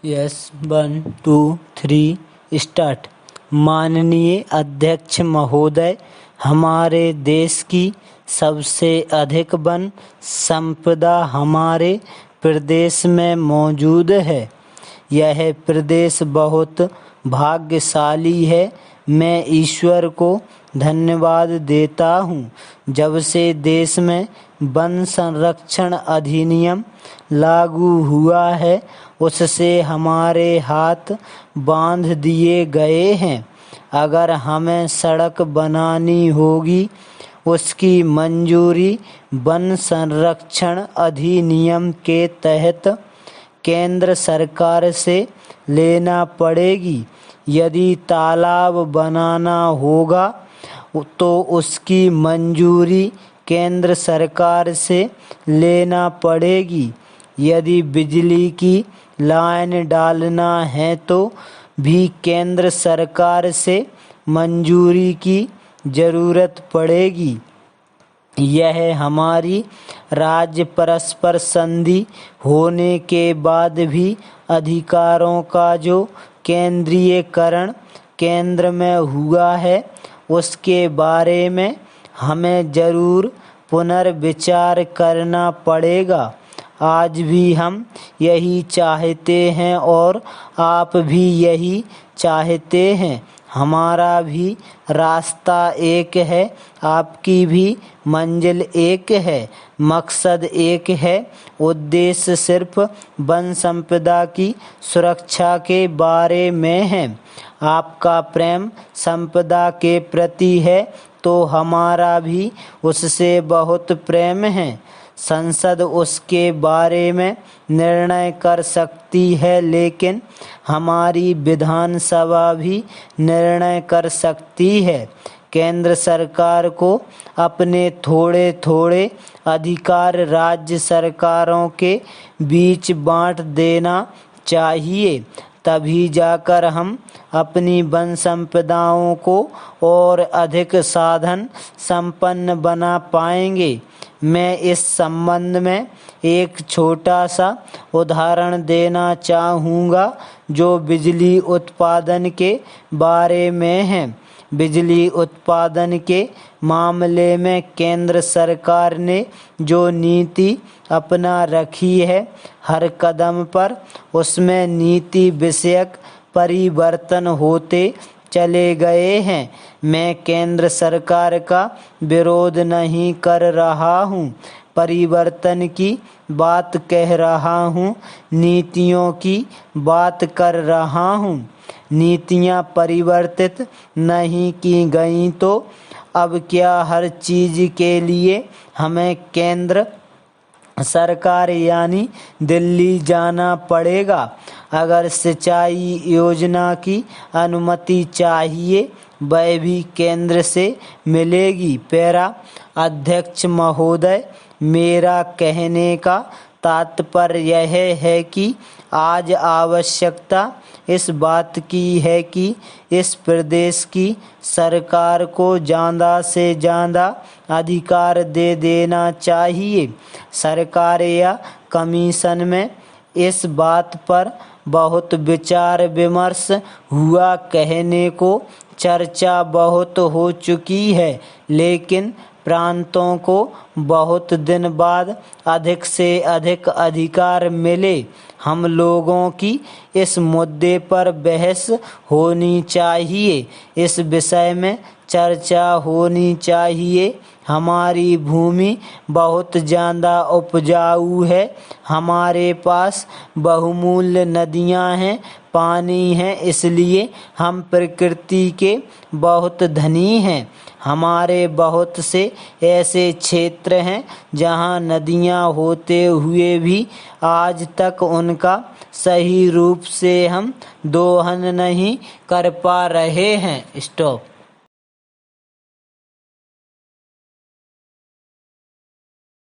Yes 1 2 3 start. माननीय अध्यक्ष महोदय, हमारे देश की सबसे अधिक वन संपदा हमारे प्रदेश में मौजूद है। यह प्रदेश बहुत भाग्यशाली है। मैं ईश्वर को धन्यवाद देता हूँ। जब से देश में वन संरक्षण अधिनियम लागू हुआ है, उससे हमारे हाथ बांध दिए गए हैं। अगर हमें सड़क बनानी होगी, उसकी मंजूरी वन संरक्षण अधिनियम के तहत केंद्र सरकार से लेना पड़ेगी। यदि तालाब बनाना होगा तो उसकी मंजूरी केंद्र सरकार से लेना पड़ेगी। यदि बिजली की लाइन डालना है तो भी केंद्र सरकार से मंजूरी की ज़रूरत पड़ेगी। यह हमारी राज्य परस्पर संधि होने के बाद भी अधिकारों का जो केंद्रीयकरण केंद्र में हुआ है, उसके बारे में हमें ज़रूर पुनर्विचार करना पड़ेगा। आज भी हम यही चाहते हैं और आप भी यही चाहते हैं। हमारा भी रास्ता एक है, आपकी भी मंजिल एक है, मकसद एक है। उद्देश्य सिर्फ वन संपदा की सुरक्षा के बारे में है। आपका प्रेम संपदा के प्रति है तो हमारा भी उससे बहुत प्रेम है। संसद उसके बारे में निर्णय कर सकती है, लेकिन हमारी विधानसभा भी निर्णय कर सकती है। केंद्र सरकार को अपने थोड़े थोड़े अधिकार राज्य सरकारों के बीच बांट देना चाहिए। तभी जाकर हम अपनी वन संपदाओं को और अधिक साधन संपन्न बना पाएंगे। मैं इस संबंध में एक छोटा सा उदाहरण देना चाहूँगा जो बिजली उत्पादन के बारे में है। बिजली उत्पादन के मामले में केंद्र सरकार ने जो नीति अपना रखी है, हर कदम पर उसमें नीति विषयक परिवर्तन होते चले गए हैं। मैं केंद्र सरकार का विरोध नहीं कर रहा हूँ, परिवर्तन की बात कह रहा हूँ, नीतियों की बात कर रहा हूँ। नीतियाँ परिवर्तित नहीं की गई तो अब क्या हर चीज़ के लिए हमें केंद्र सरकार यानी दिल्ली जाना पड़ेगा? अगर सिंचाई योजना की अनुमति चाहिए, वह भी केंद्र से मिलेगी। पैरा अध्यक्ष महोदय, मेरा कहने का तात्पर्य यह है कि आज आवश्यकता इस बात की है कि इस प्रदेश की सरकार को ज़्यादा से ज़्यादा अधिकार दे देना चाहिए। सरकार या कमीशन में इस बात पर बहुत विचार विमर्श हुआ, कहने को चर्चा बहुत हो चुकी है, लेकिन प्रांतों को बहुत दिन बाद अधिक से अधिक अधिकार मिले। हम लोगों की इस मुद्दे पर बहस होनी चाहिए, इस विषय में चर्चा होनी चाहिए। हमारी भूमि बहुत ज़्यादा उपजाऊ है, हमारे पास बहुमूल्य नदियाँ हैं, पानी है, इसलिए हम प्रकृति के बहुत धनी हैं। हमारे बहुत से ऐसे क्षेत्र हैं जहाँ नदियाँ होते हुए भी आज तक उनका सही रूप से हम दोहन नहीं कर पा रहे हैं। स्टॉप।